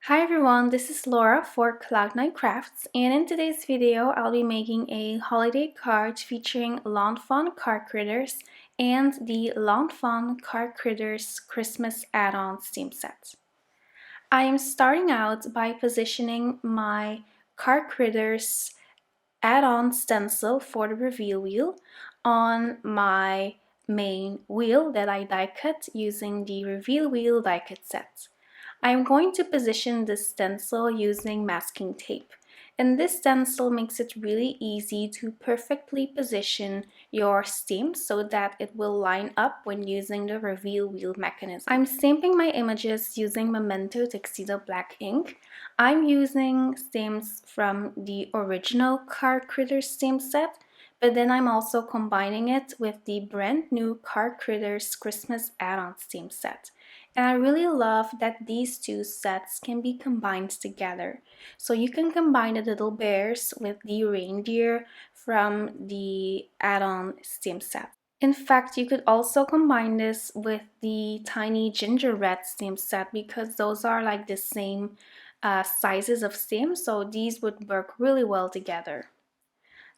Hi everyone, this is Laura for Cloud9 Crafts, and in today's video I'll be making a holiday card featuring Lawn Fawn card critters and the Lawn Fawn card critters Christmas add-on steam set. I am starting out by positioning my card critters add-on stencil for the reveal wheel on my main wheel that I die cut using the reveal wheel die cut set. I'm going to position this stencil using masking tape, and this stencil makes it really easy to perfectly position your stamp so that it will line up when using the reveal wheel mechanism. I'm stamping my images using Memento Tuxedo black ink. I'm using stamps from the original Card Critters stamp set, but then I'm also combining it with the brand new Card Critters Christmas add-on stamp set. And I really love that these two sets can be combined together. So you can combine the little bears with the reindeer from the add-on stamp set. In fact, you could also combine this with the tiny gingerbread stamp set because those are like the same sizes of stamps, so these would work really well together.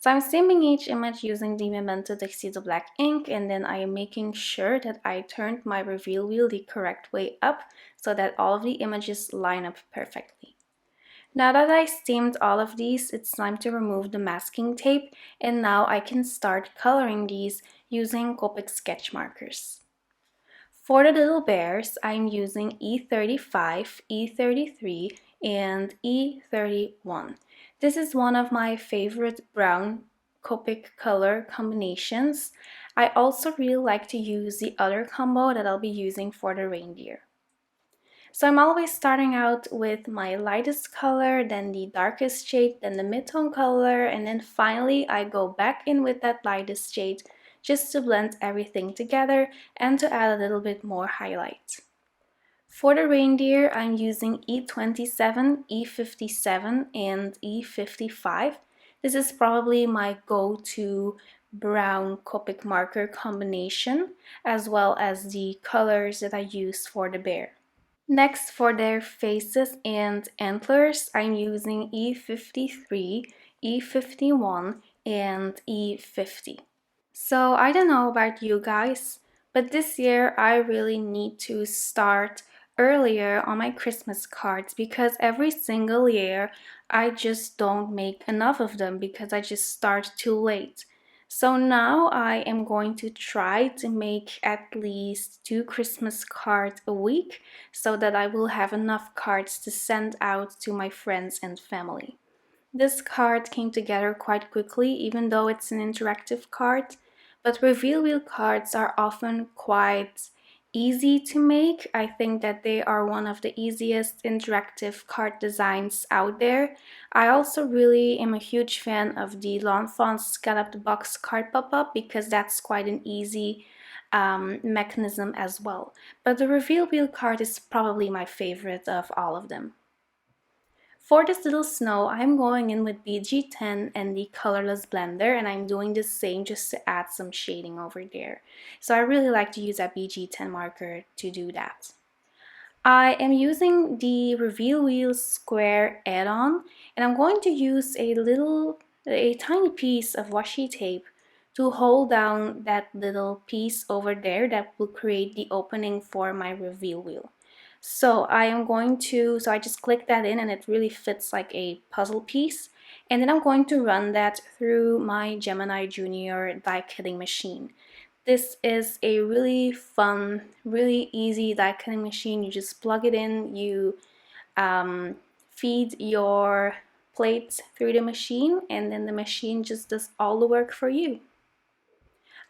So I'm stamping each image using the Memento Tuxedo black ink, and then I am making sure that I turned my reveal wheel the correct way up so that all of the images line up perfectly. Now that I stamped all of these, it's time to remove the masking tape, and now I can start coloring these using Opaque sketch markers. For the little bears, I'm using E35, E33, and E31. This is one of my favorite brown Copic color combinations. I also really like to use the other combo that I'll be using for the reindeer. So I'm always starting out with my lightest color, then the darkest shade, then the mid-tone color, and then finally I go back in with that lightest shade just to blend everything together and to add a little bit more highlight. For the reindeer, I'm using E27, E57, and E55. This is probably my go-to brown Copic marker combination, as well as the colors that I use for the bear. Next, for their faces and antlers, I'm using E53, E51, and E50. So I don't know about you guys, but this year I really need to start earlier on my Christmas cards because every single year I just don't make enough of them because I just start too late. So now I am going to try to make at least 2 Christmas cards a week so that I will have enough cards to send out to my friends and family. This card came together quite quickly, even though it's an interactive card, but reveal wheel cards are often quite easy to make. I think that they are one of the easiest interactive card designs out there. I also really am a huge fan of the Lawn Fawn Scalloped Box card pop-up because that's quite an easy mechanism as well. But the reveal wheel card is probably my favorite of all of them. For this little snow, I'm going in with BG10 and the colorless blender, and I'm doing the same just to add some shading over there. So I really like to use that BG10 marker to do that. I am using the Reveal Wheel Square add-on, and I'm going to use a tiny piece of washi tape to hold down that little piece over there that will create the opening for my reveal wheel. So I just click that in and it really fits like a puzzle piece. And then I'm going to run that through my Gemini Junior die cutting machine. This is a really fun, really easy die cutting machine. You just plug it in, you feed your plates through the machine, and then the machine just does all the work for you.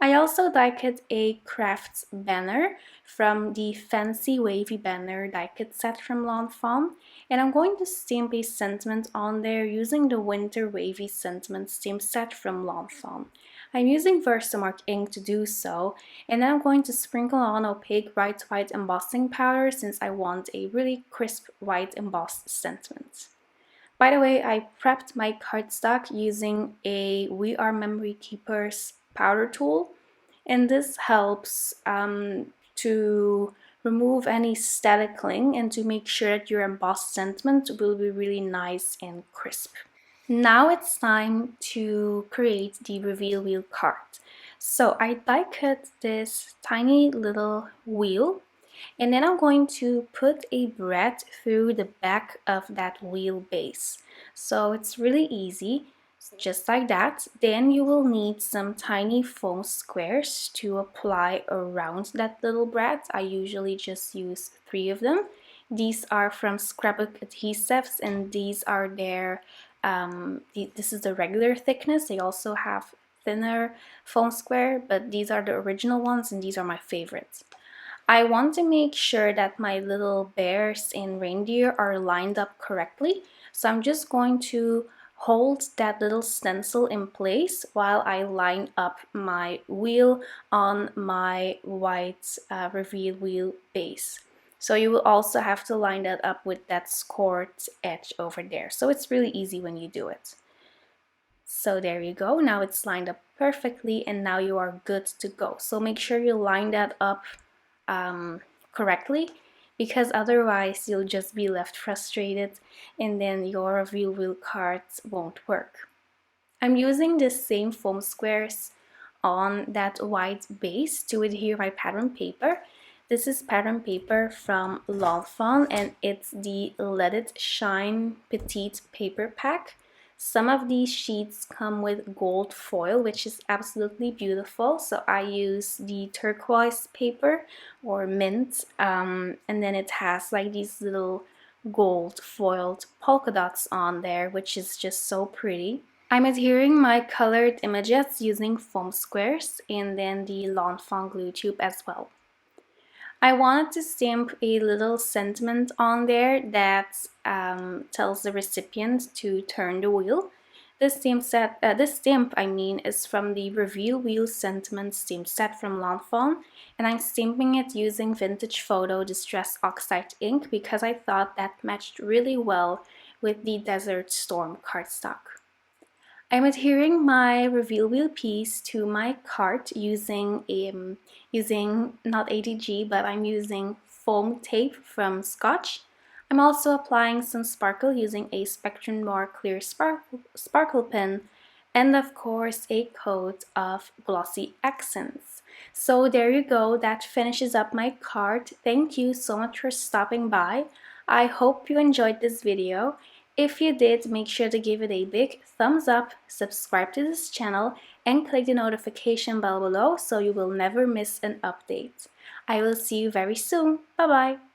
I also die cut a crafts banner from the fancy wavy banner die cut set from Lawn Fawn, and I'm going to stamp a sentiment on there using the winter wavy sentiment stamp set from Lawn Fawn. I'm using Versamark ink to do so, and then I'm going to sprinkle on opaque bright white embossing powder since I want a really crisp white embossed sentiment. By the way, I prepped my cardstock using a We Are Memory Keepers powder tool, and this helps to remove any static cling and to make sure that your embossed sentiment will be really nice and crisp. Now it's time to create the reveal wheel card. So I die cut this tiny little wheel, and then I'm going to put a brad through the back of that wheel base. So it's really easy, just like that. Then you will need some tiny foam squares to apply around that little brad. I usually just use 3 of them. These are from Scrapbook Adhesives, and these are their this is the regular thickness. They also have thinner foam square, but these are the original ones and these are my favorites. I want to make sure that my little bears and reindeer are lined up correctly, so I'm just going to hold that little stencil in place while I line up my wheel on my white reveal wheel base. So you will also have to line that up with that scored edge over there. So it's really easy when you do it. So there you go. Now it's lined up perfectly and now you are good to go. So make sure you line that up correctly, because otherwise you'll just be left frustrated and then your reveal wheel cards won't work. I'm using the same foam squares on that white base to adhere my pattern paper. This is pattern paper from Fawn and it's the Let It Shine Petite paper pack. Some of these sheets come with gold foil, which is absolutely beautiful. So I use the turquoise paper or mint, and then it has like these little gold foiled polka dots on there, which is just so pretty. I'm adhering my colored images using foam squares and then the Fawn glue tube as well. I wanted to stamp a little sentiment on there that tells the recipient to turn the wheel. This stamp is from the Reveal Wheel Sentiment stamp set from Fawn, and I'm stamping it using Vintage Photo Distress Oxide ink because I thought that matched really well with the Desert Storm cardstock. I'm adhering my reveal wheel piece to my card using not ATG, but I'm using foam tape from Scotch. I'm also applying some sparkle using a Spectrum Noir clear sparkle pen, and of course a coat of glossy accents. So there you go, that finishes up my card. Thank you so much for stopping by. I hope you enjoyed this video. If you did, make sure to give it a big thumbs up, subscribe to this channel, and click the notification bell below so you will never miss an update. I will see you very soon. Bye bye!